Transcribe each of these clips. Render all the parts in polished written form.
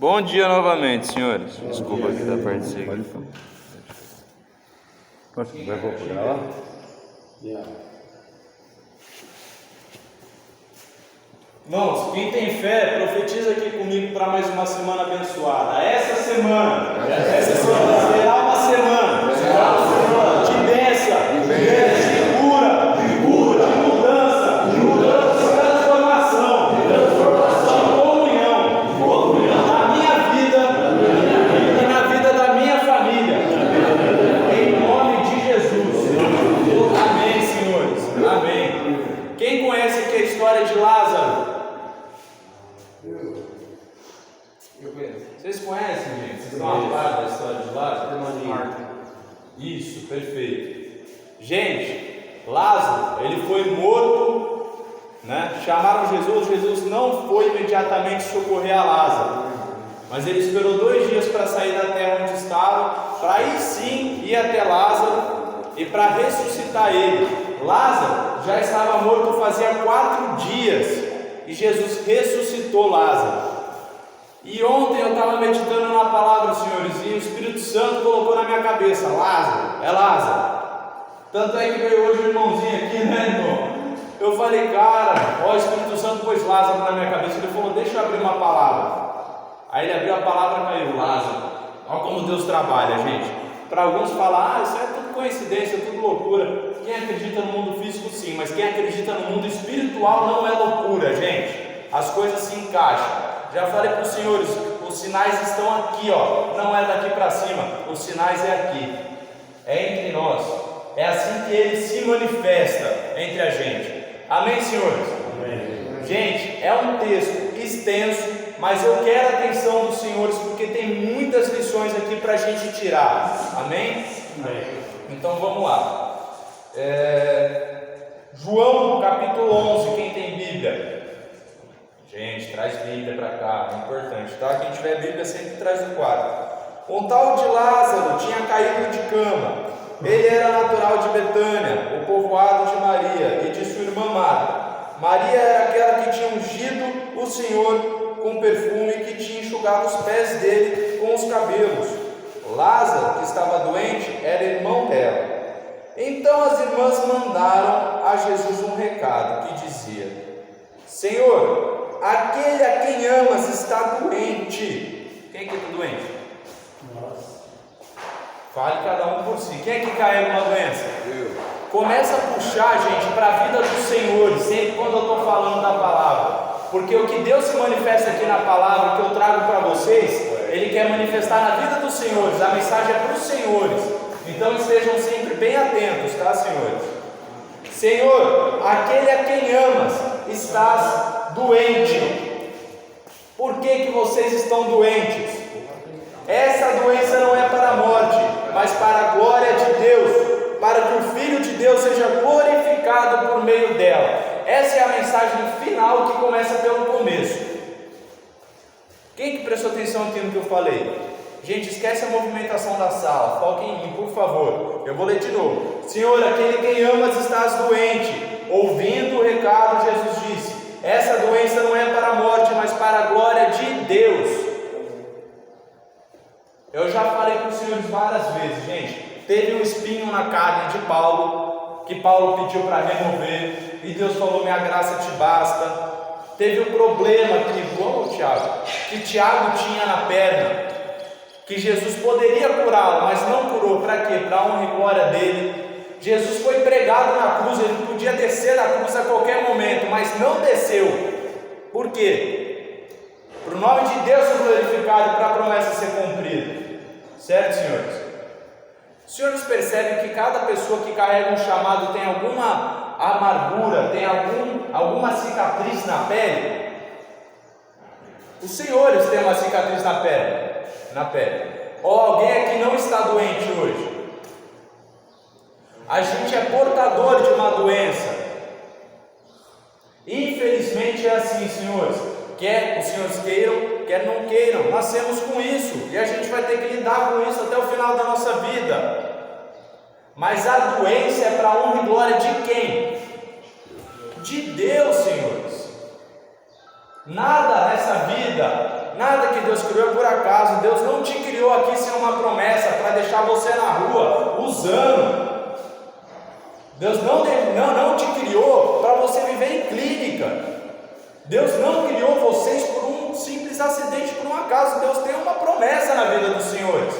Bom dia novamente, senhores. Desculpa aqui da parte de cima. Vai gravar? Irmãos, quem tem fé, profetiza aqui comigo para mais uma semana abençoada. Essa semana será uma semana de bênção, de cura, de mudança, de transformação, de comunhão na minha vida e na vida da minha família. Em nome de Jesus. Amém, senhores. Amém. Quem conhece aqui a história de Lázaro? Vocês conhecem, gente? Vocês estão a par da história de Lázaro? Isso, perfeito. Gente, Lázaro, ele foi morto, né? Chamaram Jesus, Jesus não foi imediatamente socorrer a Lázaro, mas ele esperou 2 dias para sair da terra onde estava, para aí sim ir até Lázaro e para ressuscitar ele. Lázaro já estava morto fazia 4 dias e Jesus ressuscitou Lázaro. E ontem eu estava meditando na palavra, senhores, e o Espírito Santo colocou na minha cabeça: Lázaro, é Lázaro. Tanto é que veio hoje o irmãozinho aqui, né, irmão? Eu falei, cara, ó, o Espírito Santo pôs Lázaro na minha cabeça. Ele falou, deixa eu abrir uma palavra. Aí ele abriu a palavra e caiu, Lázaro. Olha como Deus trabalha, gente. Para alguns falar, isso é tudo coincidência, tudo loucura. Quem acredita no mundo físico, sim, mas quem acredita no mundo espiritual não é loucura, gente. As coisas se encaixam. Já falei para os senhores, os sinais estão aqui, ó. Não é daqui para cima, os sinais é aqui, é entre nós. É assim que ele se manifesta entre a gente. Amém, senhores? Amém. Gente, é um texto extenso, mas eu quero a atenção dos senhores porque tem muitas lições aqui para a gente tirar. Amém? Amém. Então vamos lá. João capítulo 11, quem tem Bíblia? Gente, traz Bíblia para cá, é importante, tá? Quem tiver Bíblia sempre traz no quarto. Um tal de Lázaro tinha caído de cama. Ele era natural de Betânia, o povoado de Maria e de sua irmã Marta. Maria era aquela que tinha ungido o Senhor com perfume e que tinha enxugado os pés dele com os cabelos. Lázaro, que estava doente, era irmão dela. Então as irmãs mandaram a Jesus um recado que dizia: Senhor, aquele a quem amas está doente. Quem é que está doente? Nós. Fale cada um por si. Quem é que caiu numa doença? Eu. Começa a puxar, gente, para a vida dos senhores, sempre quando eu estou falando da palavra. Porque o que Deus se manifesta aqui na palavra, que eu trago para vocês, Ele quer manifestar na vida dos senhores. A mensagem é para os senhores. Então estejam sempre bem atentos, tá, senhores? Senhor, aquele a quem amas estás doente. Por que vocês estão doentes? Essa doença não é para a morte, mas para a glória de Deus, para que o Filho de Deus seja glorificado por meio dela. Essa é a mensagem final que começa pelo começo. Quem que prestou atenção aqui no que eu falei? Gente, esquece a movimentação da sala, foque em mim, por favor. Eu vou ler de novo. Senhor, aquele quem amas estás doente. Ouvindo o recado, Jesus disse: essa doença não é para a morte, mas para a glória de Deus. Eu já falei para os senhores várias vezes, gente. Teve um espinho na carne de Paulo, que Paulo pediu para remover, e Deus falou: minha graça te basta. Teve um problema que Tiago tinha na perna, que Jesus poderia curá-lo, mas não curou. Para quê? Para a honra e glória dele. Jesus foi pregado na cruz, ele podia descer da cruz a qualquer momento, mas não desceu. Por quê? Para o nome de Deus ser glorificado e para a promessa ser cumprida. Certo, senhores? Os senhores percebem que cada pessoa que carrega um chamado tem alguma amargura, tem alguma cicatriz na pele? Os senhores têm uma cicatriz na pele. Ou alguém aqui não está doente hoje? A gente é portador de uma doença. Infelizmente é assim, senhores. Quer os senhores queiram, quer não queiram, nascemos com isso e a gente vai ter que lidar com isso até o final da nossa vida. Mas a doença é para a honra e glória de quem? De Deus, senhores. Nada nessa vida Nada que Deus criou é por acaso. Deus não te criou aqui sem uma promessa para deixar você na rua usando. Deus não te criou para você viver em clínica. Deus não criou vocês por um simples acidente, por um acaso. Deus tem uma promessa na vida dos senhores.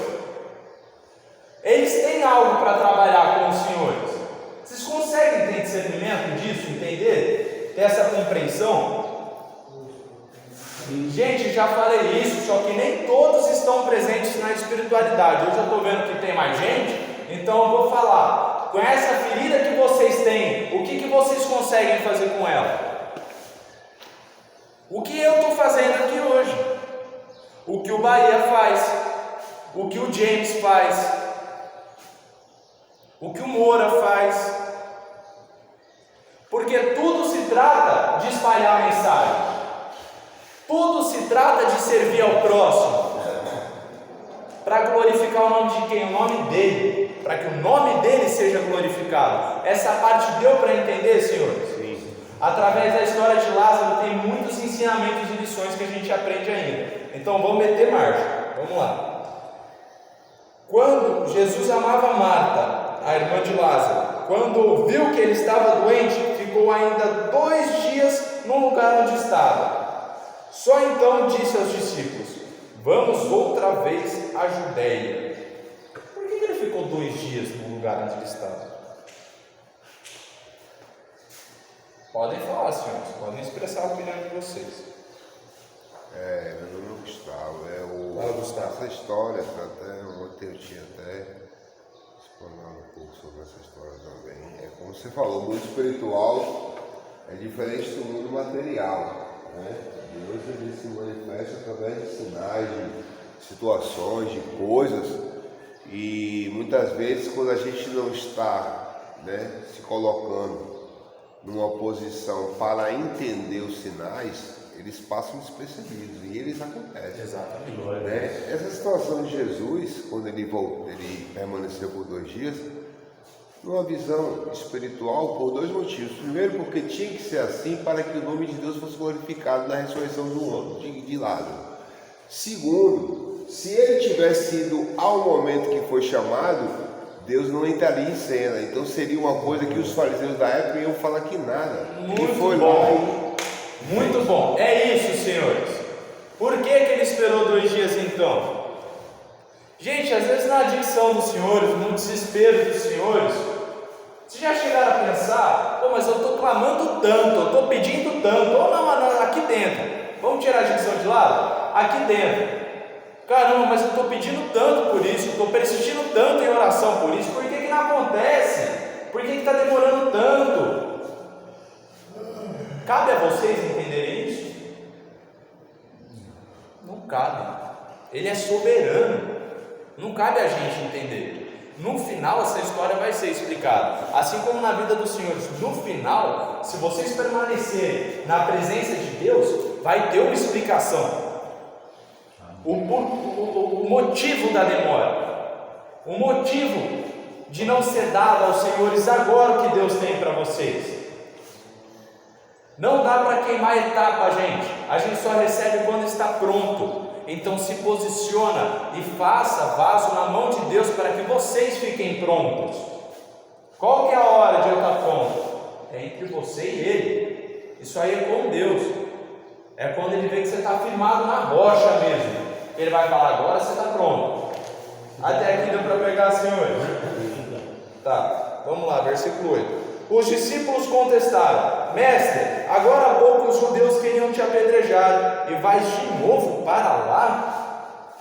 Eles têm algo para trabalhar com os senhores. Vocês conseguem ter discernimento disso, entender? Ter essa compreensão? Gente, já falei isso, só que nem todos estão presentes na espiritualidade. Hoje eu estou vendo que tem mais gente, então eu vou falar. Com essa ferida que vocês têm, o que vocês conseguem fazer com ela? O que eu estou fazendo aqui hoje? O que o Bahia faz? O que o James faz? O que o Moura faz? Porque tudo se trata de espalhar a mensagem. Tudo se trata de servir ao próximo, para glorificar o nome de quem? O nome dele, para que o nome dele seja glorificado. Essa parte deu para entender, senhores? Sim. Através da história de Lázaro tem muitos ensinamentos e lições que a gente aprende ainda. Então vamos meter marcha, vamos lá. Quando Jesus amava Marta, a irmã de Lázaro, quando ouviu que ele estava doente, ficou ainda 2 dias no lugar onde estava. Só então disse aos discípulos: vamos outra vez à Judéia. Por que ele ficou 2 dias no lugar onde ele estava? Podem falar, senhores, podem expressar a opinião de vocês. Meu nome é Gustavo. Fala, Gustavo. Essa história, ontem eu tinha até explanado um pouco sobre essa história também. Como você falou, o mundo espiritual é diferente do mundo material, né? Deus ele se manifesta através de sinais, de situações, de coisas, e muitas vezes quando a gente não está, se colocando numa posição para entender os sinais, eles passam despercebidos e eles acontecem. Exatamente. Essa situação de Jesus, quando ele permaneceu por 2 dias, numa visão espiritual, por 2 motivos. Primeiro, porque tinha que ser assim para que o nome de Deus fosse glorificado na ressurreição de Lázaro. Segundo, se ele tivesse ido ao momento que foi chamado, Deus não entraria em cena. Então seria uma coisa que os fariseus da época iam falar que nada. Muito bom. Muito bom. É isso, senhores. Por que ele esperou 2 dias então? Gente, às vezes na adicção dos senhores, no desespero dos senhores, vocês já chegaram a pensar: mas eu estou clamando tanto, eu estou pedindo tanto, ou não, aqui dentro, vamos tirar a adicção de lado? Aqui dentro, caramba, mas eu estou pedindo tanto por isso, estou persistindo tanto em oração por isso, por que não acontece? Por que está demorando tanto? Cabe a vocês entenderem isso? Não cabe. Ele é soberano. Não cabe a gente entender. No final essa história vai ser explicada. Assim como na vida dos senhores, no final, se vocês permanecerem na presença de Deus, vai ter uma explicação. O motivo da demora, o motivo de não ser dado aos senhores agora o que Deus tem para vocês. Não dá para queimar etapa, gente. A gente só recebe quando está pronto. Então se posiciona e faça vaso na mão de Deus para que vocês fiquem prontos. Qual que é a hora de eu estar pronto? É entre você e Ele. Isso aí é com Deus. É quando Ele vê que você está firmado na rocha mesmo. Ele vai falar: agora você está pronto. Até aqui deu para pegar, senhores? Tá, vamos lá, versículo 8. Os discípulos contestaram: mestre, agora há pouco os judeus queriam te apedrejar, e vais de novo para lá?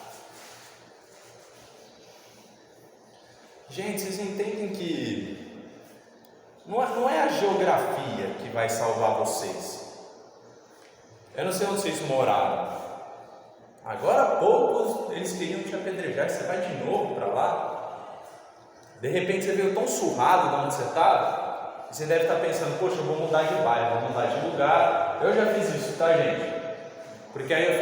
Gente, vocês entendem que não é a geografia que vai salvar vocês. Eu não sei onde vocês moraram. Agora há pouco eles queriam te apedrejar, e você vai de novo para lá? De repente você veio tão surrado de onde você estava. Você deve estar pensando: poxa, eu vou mudar de bairro, vou mudar de lugar. Eu já fiz isso, tá, gente? Porque aí eu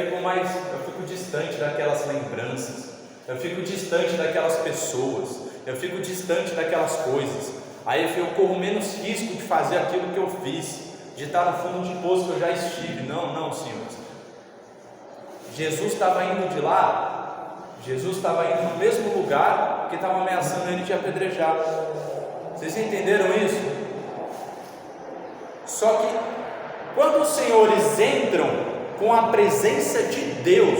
fico distante daquelas lembranças, eu fico distante daquelas pessoas, eu fico distante daquelas coisas. Aí eu corro menos risco de fazer aquilo que eu fiz, de estar no fundo de poço que eu já estive. Não, senhores. Jesus estava indo de lá, Jesus estava indo no mesmo lugar que estava ameaçando ele de apedrejar. Vocês entenderam isso? Só que quando os senhores entram com a presença de Deus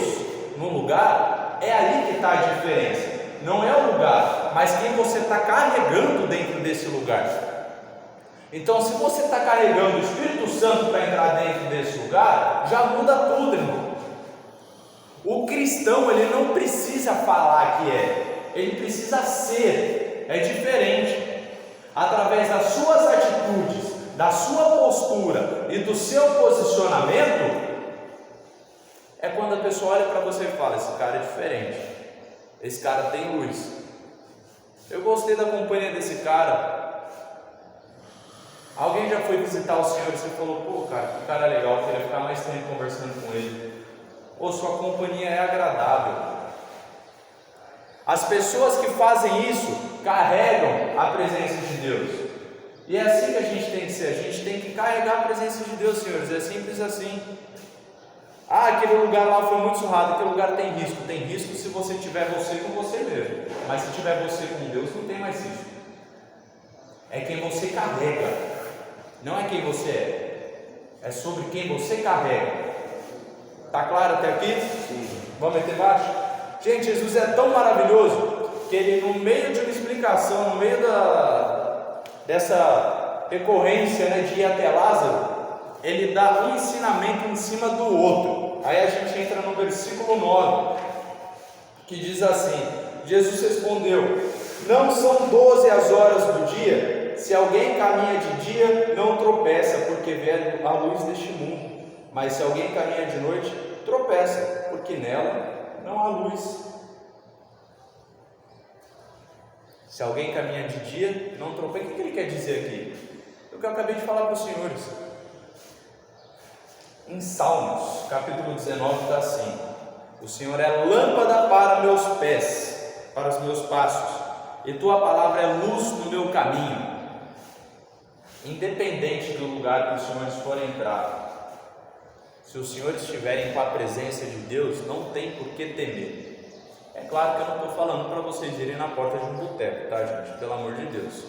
no lugar, é ali que está a diferença. Não é o lugar, mas quem você está carregando dentro desse lugar. Então, se você está carregando o Espírito Santo para entrar dentro desse lugar, já muda tudo, irmão. O cristão, ele não precisa falar que é, ele precisa ser. É diferente. Através das suas atitudes, da sua postura e do seu posicionamento, é quando a pessoa olha para você e fala: esse cara é diferente, esse cara tem luz. Eu gostei da companhia desse cara. Alguém já foi visitar o Senhor e você falou: pô, cara, que cara legal, eu queria ficar mais tempo conversando com ele. Ou sua companhia é agradável. As pessoas que fazem isso carregam a presença de Deus. E é assim que a gente tem que ser. A gente tem que carregar a presença de Deus, senhores. É simples assim. Ah, aquele lugar lá foi muito surrado. Aquele lugar tem risco. Tem risco se você tiver você com você mesmo. Mas se tiver você com Deus, não tem mais risco. É quem você carrega. Não é quem você é. É sobre quem você carrega. Tá claro até aqui? Sim. Vamos meter baixo? Gente, Jesus é tão maravilhoso que ele, no meio de uma explicação, no meio dessa recorrência, né, de ir até Lázaro, ele dá um ensinamento em cima do outro. Aí a gente entra no versículo 9, que diz assim: Jesus respondeu: não são 12 as horas do dia? Se alguém caminha de dia, não tropeça, porque vê a luz deste mundo. Mas se alguém caminha de noite, tropeça, porque nela não há luz. Se alguém caminha de dia, não tropeça. O que ele quer dizer aqui? É o que eu acabei de falar para os senhores. Em Salmos, capítulo 19, está assim: o Senhor é lâmpada para meus pés, para os meus passos, e tua palavra é luz no meu caminho. Independente do lugar que os senhores forem entrar, se os senhores estiverem com a presença de Deus, não tem por que temer. É claro que eu não estou falando para vocês irem na porta de um boteco, tá, gente? Pelo amor de Deus.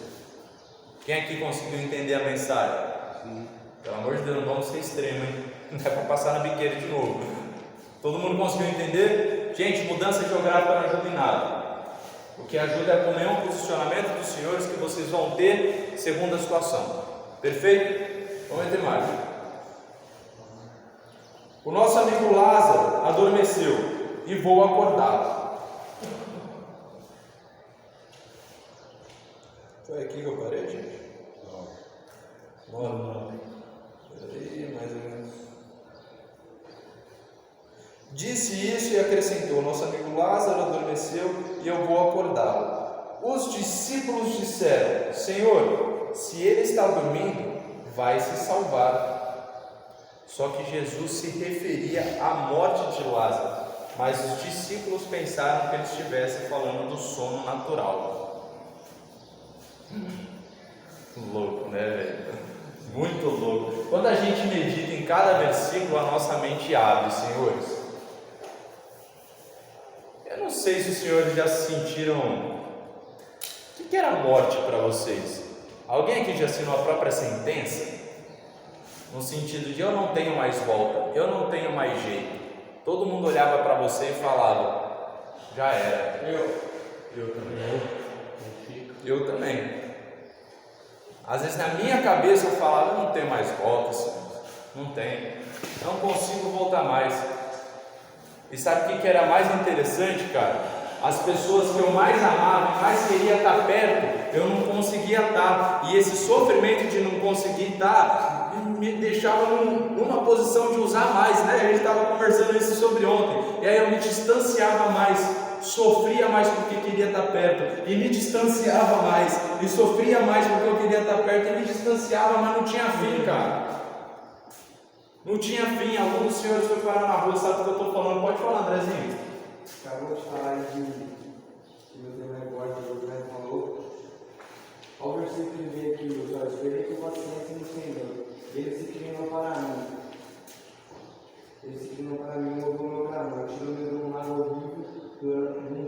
Quem aqui conseguiu entender a mensagem? Sim. Pelo amor de Deus, não vamos ser extremos, hein? Não é para passar na biqueira de novo. Todo mundo conseguiu entender? Gente, mudança geográfica não ajuda em nada. O que ajuda é a comunhão, o posicionamento dos senhores que vocês vão ter segundo a situação. Perfeito? Vamos meter mais. O nosso amigo Lázaro adormeceu e vou acordá-lo. Foi aqui que eu parei, gente? Não. Peraí, mais ou menos. Disse isso e acrescentou: nosso amigo Lázaro adormeceu e eu vou acordá-lo. Os discípulos disseram: Senhor, se ele está dormindo, vai se salvar. Só que Jesus se referia à morte de Lázaro, mas os discípulos pensaram que ele estivesse falando do sono natural. Louco, né, velho? Muito louco. Quando a gente medita em cada versículo, a nossa mente abre, senhores. Eu não sei se os senhores já sentiram. O que era a morte para vocês? Alguém aqui já assinou a própria sentença? No sentido de: eu não tenho mais volta, eu não tenho mais jeito. Todo mundo olhava para você e falava: já era. Eu também. Às vezes na minha cabeça eu falava: eu não tenho mais volta, senhor. Não tenho, não consigo voltar mais. E sabe o que era mais interessante, cara? As pessoas que eu mais amava e mais queria estar perto, eu não conseguia estar. E esse sofrimento de não conseguir estar me deixava numa posição de usar mais, né? A gente estava conversando isso sobre ontem. E aí eu me distanciava mais, sofria mais porque queria estar perto, e me distanciava mais, e sofria mais porque eu queria estar perto, e me distanciava, mas não tinha fim, cara. Não tinha fim. Alguns dos senhores foram parar na rua, sabe o que eu estou falando? Pode falar, Andrezinho. Acabou de falar de meu Deus, negócio que o José falou. Olha o versículo que vem aqui: eu só esperei com paciência no Senhor. Ele se inclinou para mim. Ele se inclinou para mim e moldou meu caminho.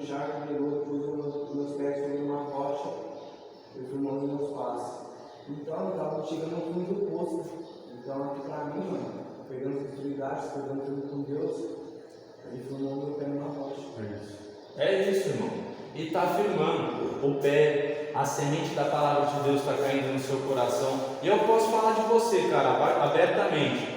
charco, pegou, pôs meus pés sobre uma rocha, e firmou os meus passos. Então, eu estava chegando no fundo do poço. Então, aqui pra mim, mano, pegando as oportunidades, pegando tudo com Deus, ele firmou meu pé numa rocha. É isso, irmão. E está afirmando o pé, a semente da palavra de Deus está caindo no seu coração. E eu posso falar de você, cara, abertamente.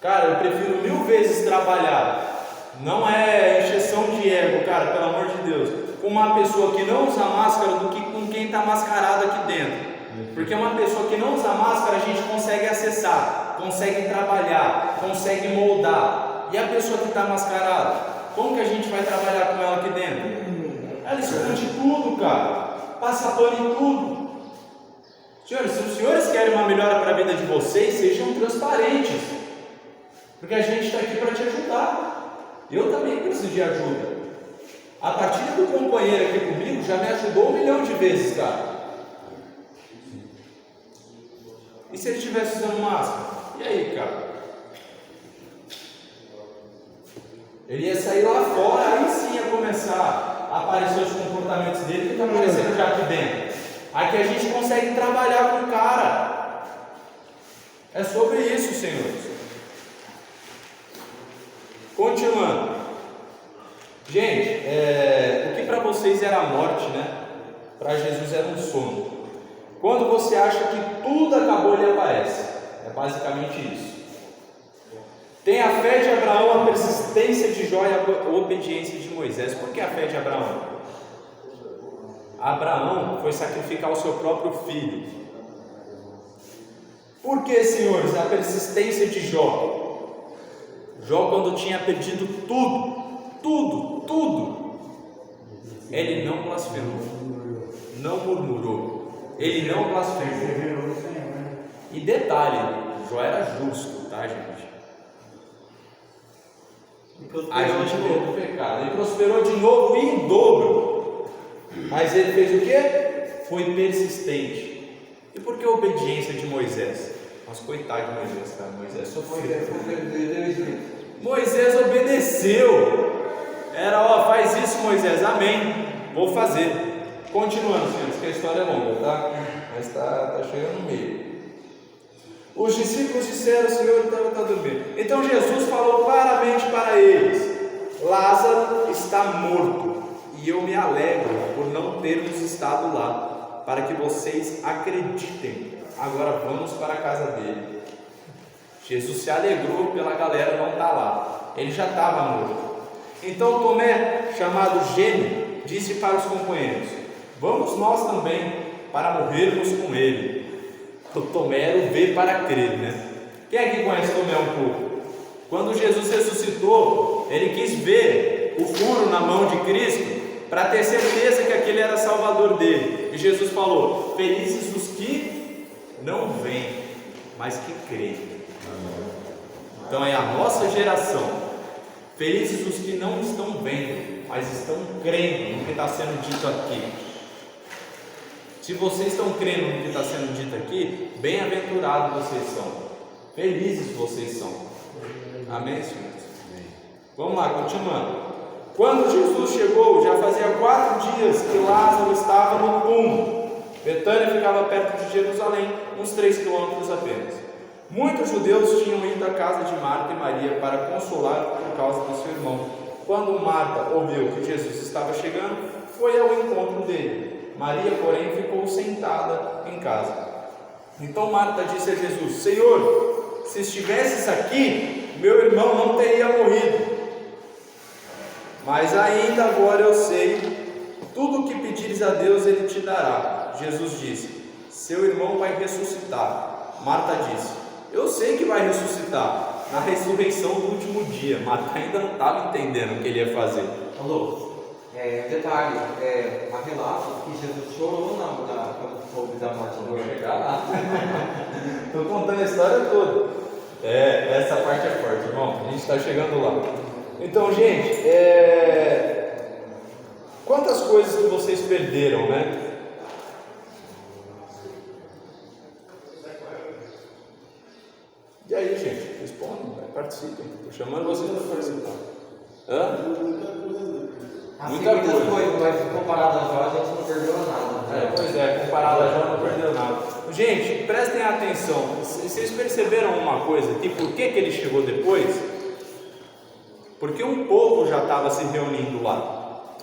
Cara, eu prefiro 1000 vezes trabalhar, não é encheção de ego, cara, pelo amor de Deus, com uma pessoa que não usa máscara do que com quem está mascarado aqui dentro. Porque uma pessoa que não usa máscara a gente consegue acessar, consegue trabalhar, consegue moldar. E a pessoa que está mascarada, como que a gente vai trabalhar com ela aqui dentro? Ela esconde tudo, cara, passa pano em tudo. Senhores, se os senhores querem uma melhora para a vida de vocês, sejam transparentes, porque a gente está aqui para te ajudar. Eu também preciso de ajuda. A partir do companheiro aqui comigo já me ajudou 1 milhão de vezes, cara. E se ele estivesse usando máscara? E aí, cara? Ele ia sair lá fora, aí sim ia começar a aparecer os comportamentos dele que está aparecendo já aqui dentro. Aqui a gente consegue trabalhar com o cara. É sobre isso, senhores. Continuando. Gente, o que para vocês era a morte, né? Para Jesus era um sono. Quando você acha que tudo acabou, ele aparece. É basicamente isso. Tem a fé de Abraão, a persistência de Jó e a obediência de Moisés. Por que a fé de Abraão? Abraão foi sacrificar o seu próprio filho. Por que, senhores, a persistência de Jó? Jó, quando tinha perdido tudo, ele não blasfemou, não murmurou, ele não blasfemou. E detalhe, Jó era justo, tá, gente? A gente vê do pecado, ele prosperou de novo e em dobro, mas ele fez o que? Foi persistente. E por que a obediência de Moisés? Mas coitado de Moisés, cara, Moisés sofreu. Moisés obedeceu. Era, faz isso, Moisés, amém, vou fazer. Continuando, senhores, que a história é longa, tá? Mas tá chegando no meio. Os discípulos disseram: Senhor, está dormindo. Então Jesus falou claramente para eles: Lázaro está morto, e eu me alegro por não termos estado lá, para que vocês acreditem. Agora vamos para a casa dele. Jesus se alegrou pela galera não estar lá, ele já estava morto. Então Tomé, chamado Gêmeo, disse para os companheiros: Vamos nós também, para morrermos com ele. O Tomé era o ver para crer, né? Quem é que conhece Tomé um pouco? Quando Jesus ressuscitou, ele quis ver o furo na mão de Cristo para ter certeza que aquele era salvador dele. E Jesus falou: Felizes os que não veem, mas que creem. Então é a nossa geração. Felizes os que não estão vendo, mas estão crendo no que está sendo dito aqui. Se vocês estão crendo no que está sendo dito aqui, bem-aventurados vocês são, felizes vocês são. Amém, senhores? Vamos lá, continuando. Quando Jesus chegou, já fazia 4 dias que Lázaro estava no túmulo. Betânia ficava perto de Jerusalém, uns 3 quilômetros apenas. Muitos judeus tinham ido à casa de Marta e Maria para consolar por causa do seu irmão. Quando Marta ouviu que Jesus estava chegando, foi ao encontro dele. Maria, porém, ficou sentada em casa. Então Marta disse a Jesus: Senhor, se estivesses aqui, meu irmão não teria morrido. Mas ainda agora eu sei, tudo o que pedires a Deus Ele te dará. Jesus disse: Seu irmão vai ressuscitar. Marta disse: Eu sei que vai ressuscitar na ressurreição do último dia. Marta ainda não estava entendendo o que ele ia fazer. Alô? Detalhe, há relatos que Jesus chorou quando soube da morte do Vou chegar lá. Estou contando a história toda. Essa parte é forte, irmão. A gente está chegando lá. Então, gente, quantas coisas que vocês perderam, né? E aí, gente, respondam, participem. Estou chamando vocês para participar. Muita muitas coisa. coisas, mas comparado a Jó, a gente não perdeu nada. Pois é, comparado a Jó não perdeu nada. Gente, prestem atenção, vocês perceberam uma coisa aqui, por que ele chegou depois? Porque um povo já estava se reunindo lá.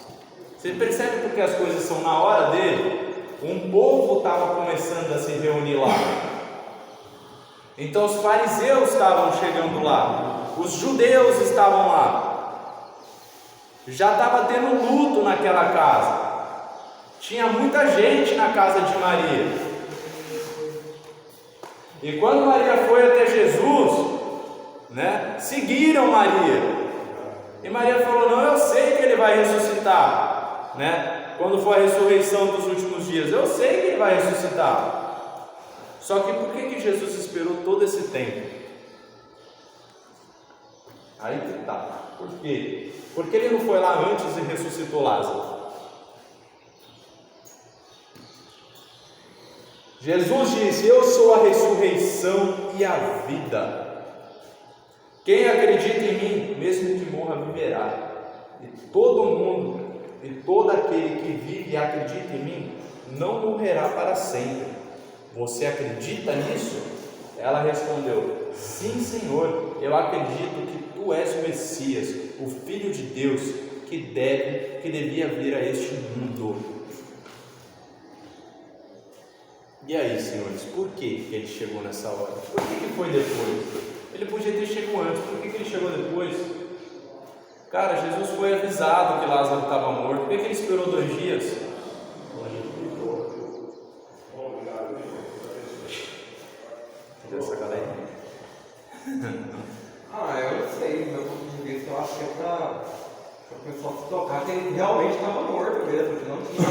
Você percebe porque as coisas são na hora dele? Um povo estava começando a se reunir lá. Então os fariseus estavam chegando lá, os judeus estavam lá. Já estava tendo luto naquela casa. Tinha muita gente na casa de Maria. E quando Maria foi até Jesus, né, seguiram Maria. E Maria falou: não, eu sei que ele vai ressuscitar, né? Quando for a ressurreição dos últimos dias, eu sei que ele vai ressuscitar. Só que por que Jesus esperou todo esse tempo? Aí que tá. Por quê? Porque ele não foi lá antes e ressuscitou Lázaro. Jesus disse: eu sou a ressurreição e a vida. Quem acredita em mim, mesmo que morra, viverá. E todo mundo, e todo aquele que vive e acredita em mim, não morrerá para sempre. Você acredita nisso? Ela respondeu: sim, Senhor, eu acredito que tu és o Messias, o Filho de Deus, que devia vir a este mundo. E aí, senhores, por que ele chegou nessa hora? Por que foi depois? Ele podia ter chegado antes, por que ele chegou depois? Cara, Jesus foi avisado que Lázaro estava morto, por que ele esperou 2 dias? Entendeu essa galera? Eu não sei, do meu ponto de vista, eu acho que é para o pessoal se tocar que ele realmente estava morto mesmo, que não tinha.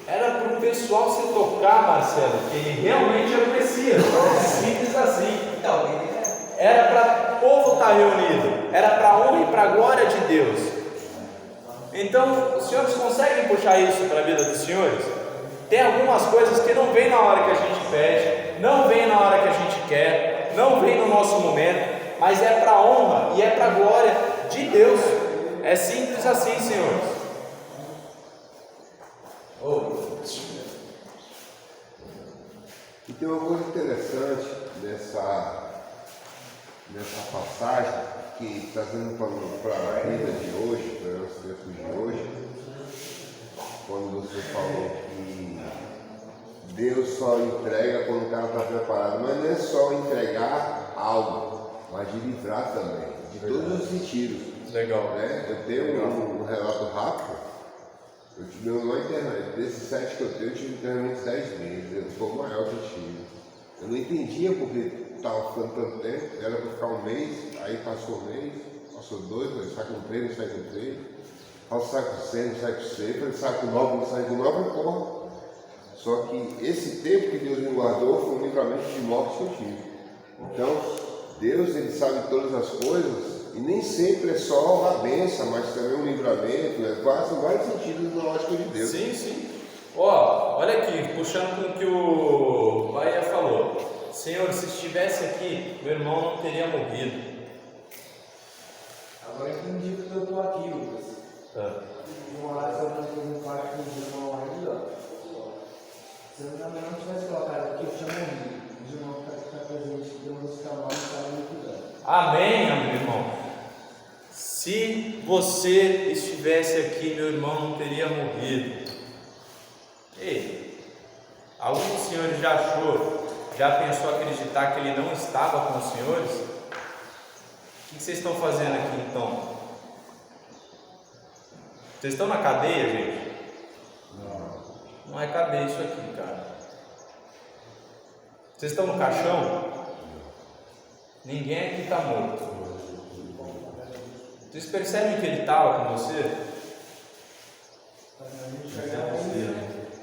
Era para o pessoal se tocar, Marcelo, que ele realmente era o Messias. Simples assim. Era para o povo estar reunido, era para a honra e para a glória de Deus. Então, os senhores conseguem puxar isso para a vida dos senhores? Tem algumas coisas que não vêm na hora que a gente pede, não vêm na hora que a gente quer, não vêm no nosso momento, mas é para a honra e é para a glória de Deus. É simples assim, senhores. E tem uma coisa interessante nessa passagem, que trazendo para a vida de hoje, para os tempos de hoje, quando você falou que Deus só entrega quando o cara está preparado, mas não é só entregar algo, mas de livrar também, de todos os sentidos. Legal. Né? Eu tenho um relato rápido. Eu tive uma internet, desses 7 que eu tenho, eu tive internamente 10 meses, eu sou o maior que eu tive. Eu não entendia porque estava ficando tanto tempo, era para ficar um mês, aí passou um mês, passou 2, falei, sai com 3, não sai com 3, falei, sai com 6, não sai com 6, falei, sai com 9, não sai com 9, porra. Só que esse tempo que Deus me guardou foi um livramento de morte que eu tive. Então, Deus, Ele sabe todas as coisas, e nem sempre é só a bênção, mas também um livramento, né? Em vários sentidos na lógica de Deus. Sim, sim. Olha aqui, puxando com o que o Bahia falou. Senhor, se estivesse aqui, meu irmão não teria morrido. Agora eu entendi que eu estou aqui, Lucas. Uma hora que eu não fiz um quarto com o irmão ainda. Se eu também não tivesse colocado aqui, eu tinha morrido. O irmão ficar presente, que Deus ficar mal, estava me cuidando. Amém, meu irmão. Se você estivesse aqui, meu irmão não teria morrido. Ei, algum dos senhores já pensou acreditar que ele não estava com os senhores? O que vocês estão fazendo aqui então? Vocês estão na cadeia, gente? Não é cadeia isso aqui, cara. Vocês estão no caixão? Ninguém aqui está morto. Vocês percebem que ele estava com você?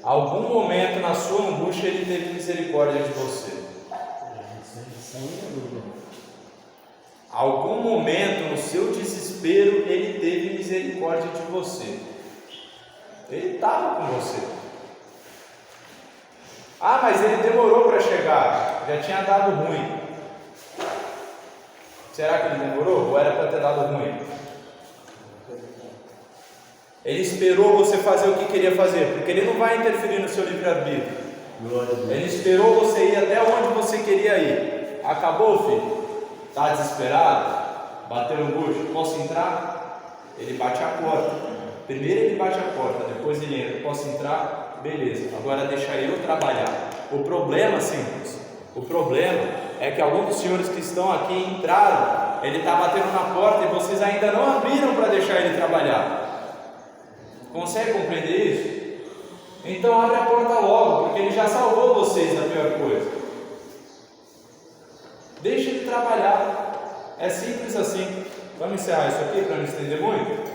Algum momento na sua angústia ele teve misericórdia de você. Algum momento no seu desespero ele teve misericórdia de você. Ele estava com você. Mas ele demorou para chegar. Já tinha dado ruim. Será que ele demorou? Ou era para ter dado ruim? Ele esperou você fazer o que queria fazer, porque Ele não vai interferir no seu livre-arbítrio. Ele esperou você ir até onde você queria ir. Acabou, filho? Está desesperado? Bateu no bucho? Posso entrar? Ele bate a porta. Primeiro ele bate a porta, depois ele entra. Posso entrar? Beleza, agora deixa eu trabalhar. O problema, simples, o problema é que alguns dos senhores que estão aqui entraram, ele está batendo na porta e vocês ainda não abriram para deixar ele trabalhar. Consegue compreender isso? Então abre a porta logo, porque ele já salvou vocês da pior coisa. Deixa ele trabalhar. É simples assim. Vamos encerrar isso aqui para não estender muito?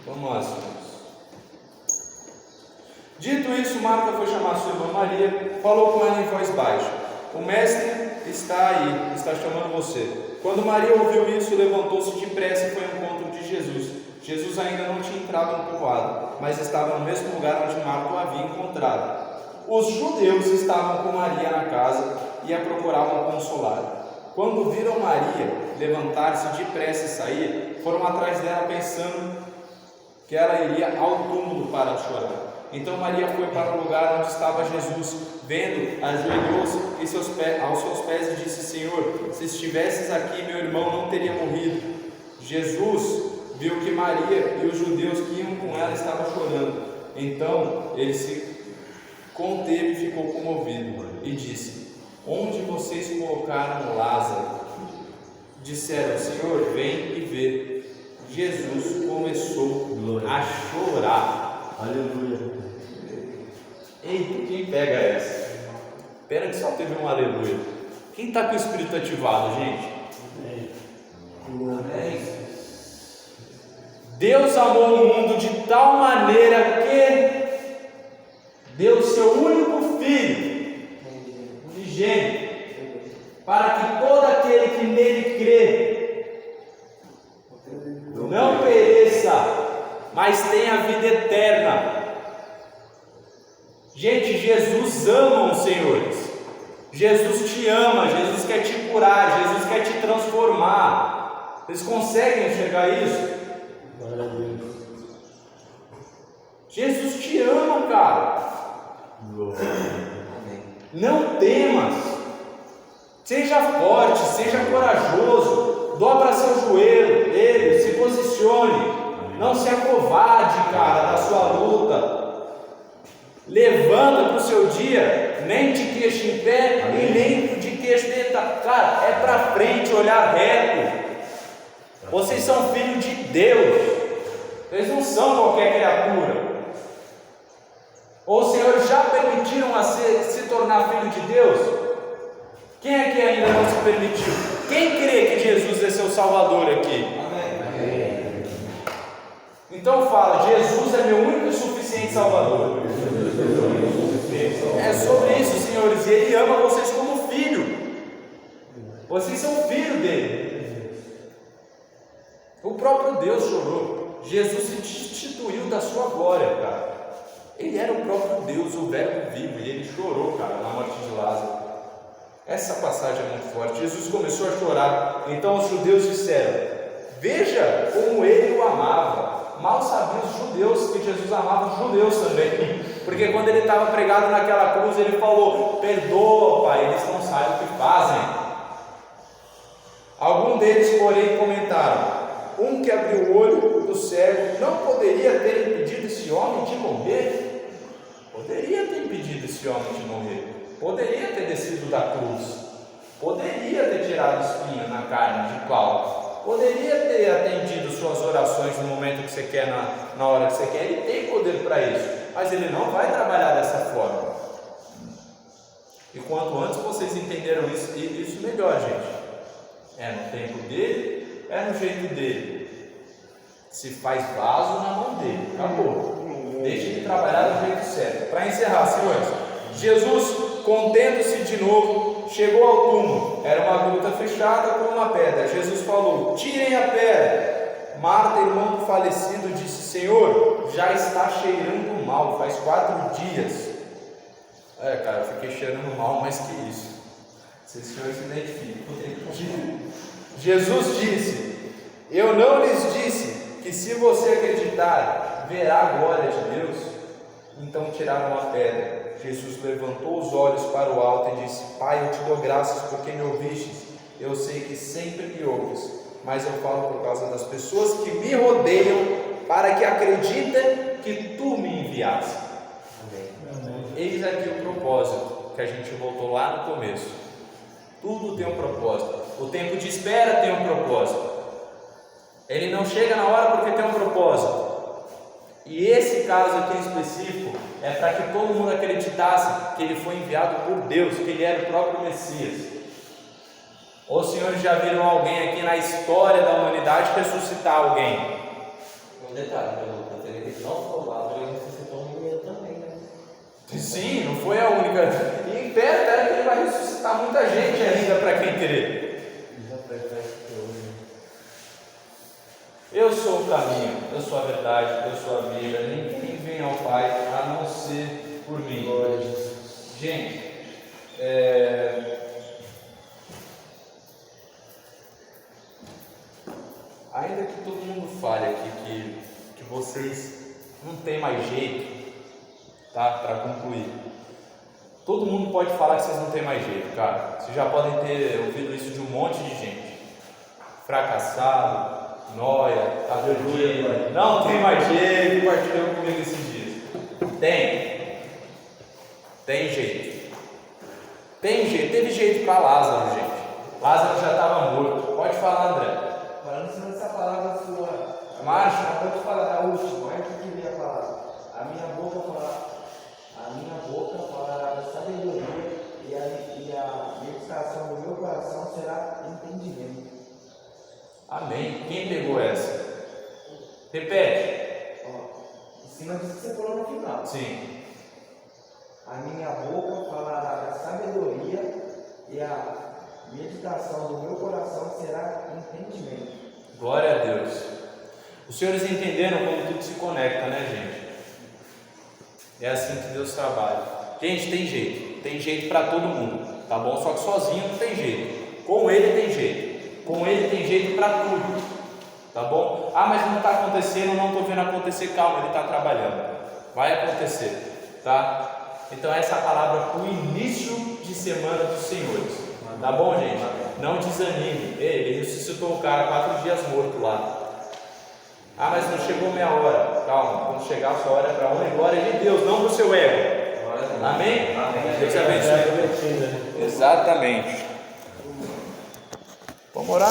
Vamos lá, senhores. Dito isso, Marta foi chamar sua irmã Maria, falou com ela em voz baixa: o mestre está aí, está chamando você. Quando Maria ouviu isso, levantou-se depressa e foi ao encontro de Jesus. Jesus ainda não tinha entrado no povoado, mas estava no mesmo lugar onde Marta o havia encontrado. Os judeus estavam com Maria na casa e a procuravam consolar. Quando viram Maria levantar-se depressa e sair, foram atrás dela pensando que ela iria ao túmulo para chorar. Então Maria foi para o lugar onde estava Jesus, vendo, ajoelhou-se aos seus pés e disse: Senhor, se estivesses aqui, meu irmão não teria morrido. Jesus viu que Maria e os judeus que iam com ela estavam chorando. Então ele se conteve e ficou comovido e disse: onde vocês colocaram Lázaro? Disseram: Senhor, vem e vê. Jesus começou a chorar. Aleluia. Eita, quem pega essa? Espera que só teve um aleluia. Quem está com o espírito ativado, gente? Deus amou o mundo de tal maneira que deu seu único filho, unigênito, para que todo aquele que nele crê não pereça, mas tenha vida eterna. Gente, Jesus ama os senhores. Jesus te ama, Jesus quer te curar, Jesus quer te transformar. Vocês conseguem enxergar isso? Jesus te ama, cara. Não temas. Seja forte, seja corajoso. Dobra seu joelho, ele se posicione. Não se acovarde, cara, da sua luta. Levanta para o seu dia, nem de queixo em pé e nem de queixo deitado. Cara, é para frente, olhar reto. Vocês são filhos de Deus. Vocês não são qualquer criatura. Ou os senhores já permitiram a se tornar filho de Deus? Quem é que ainda não se permitiu? Quem crê que Jesus é seu Salvador aqui? Amém. Então fala: Jesus é meu único e suficiente Salvador. É sobre isso, senhores. E Ele ama vocês como filho. Vocês são filho dele. O próprio Deus chorou. Jesus se destituiu da sua glória, cara. Ele era o próprio Deus, o Verbo vivo, e ele chorou, cara, na morte de Lázaro. Essa passagem é muito forte. Jesus começou a chorar. Então os judeus disseram: veja como ele o amava. Mal sabiam os judeus que Jesus amava os judeus também, porque quando ele estava pregado naquela cruz, ele falou: perdoa, Pai, eles não sabem o que fazem. Alguns deles, porém, comentaram: um que abriu o olho do cego não poderia ter impedido esse homem de morrer? Poderia ter impedido esse homem de morrer. Poderia ter descido da cruz. Poderia ter tirado espinho na carne de pau. Poderia ter atendido suas orações no momento que você quer, na hora que você quer. Ele tem poder para isso, mas ele não vai trabalhar dessa forma. E quanto antes vocês entenderam isso melhor, gente. É no tempo dele, é no jeito dele. Se faz vaso na mão dele, acabou. Deixa ele trabalhar do jeito certo. Para encerrar, senhores, Jesus, contendo-se de novo, chegou ao túmulo. Era uma gruta fechada com uma pedra. Jesus falou: tirem a pedra. Marta, irmã do falecido, disse: Senhor, já está cheirando mal, faz 4 dias. Cara, eu fiquei cheirando mal, mais que isso. Se o senhor se identifica. Jesus disse: Eu não lhes disse que se você acreditar, verá a glória de Deus? Então tiraram a pedra. Jesus levantou os olhos para o alto e disse: Pai, eu te dou graças porque me ouvistes. Eu sei que sempre me ouves, mas eu falo por causa das pessoas que me rodeiam, para que acreditem que tu me enviaste. Amém. Eis aqui o propósito que a gente voltou lá no começo. Tudo tem um propósito. O tempo de espera tem um propósito. Ele não chega na hora porque tem um propósito. E esse caso aqui em específico é para que todo mundo acreditasse que ele foi enviado por Deus, que ele era o próprio Messias. Os senhores já viram alguém aqui na história da humanidade ressuscitar alguém? Um detalhe, ele não foi lá, ele ressuscitou um menino também, né? Sim, não foi a única. E espera que ele vai ressuscitar muita gente ainda para quem querer. Eu sou o caminho, eu sou a verdade, eu sou a vida. Ninguém vem ao Pai a não ser por mim. Gente, ainda que todo mundo fale aqui que vocês não tem mais jeito, tá? Para concluir, todo mundo pode falar que vocês não tem mais jeito, cara. Vocês já podem ter ouvido isso de um monte de gente. Fracassado, nóia, perdido, não tem mais jeito. Compartilhou comigo esses dias. Tem jeito. Tem jeito. Teve jeito para Lázaro, gente. Lázaro já estava morto. Pode falar, André. Falando sobre essa palavra sua, Marcha. acabou de falar da última, olha o que eu queria falar. A minha boca falará da sabedoria e a meditação do meu coração será entendimento. Amém. Quem pegou essa? Repete. Em cima disso que você falou no final. Sim. A minha boca falará da sabedoria e a meditação do meu coração será entendimento. Glória a Deus. Os senhores entenderam como tudo se conecta, né, gente? É assim que Deus trabalha. Gente, tem jeito para todo mundo, tá bom? Só que sozinho não tem jeito. Com Ele tem jeito. Com Ele tem jeito para tudo, tá bom? Ah, mas não está acontecendo, não estou vendo acontecer. Calma, Ele está trabalhando. Vai acontecer, tá? Então essa é a palavra para o início de semana dos senhores. Tá bom, gente? Não desanime. Ele ressuscitou o cara 4 dias morto lá. Ah, mas não chegou minha hora. Calma, quando chegar a sua hora é para a honra e glória de Deus, não para o seu ego. Amém? Deus abençoe. Exatamente. Vamos orar?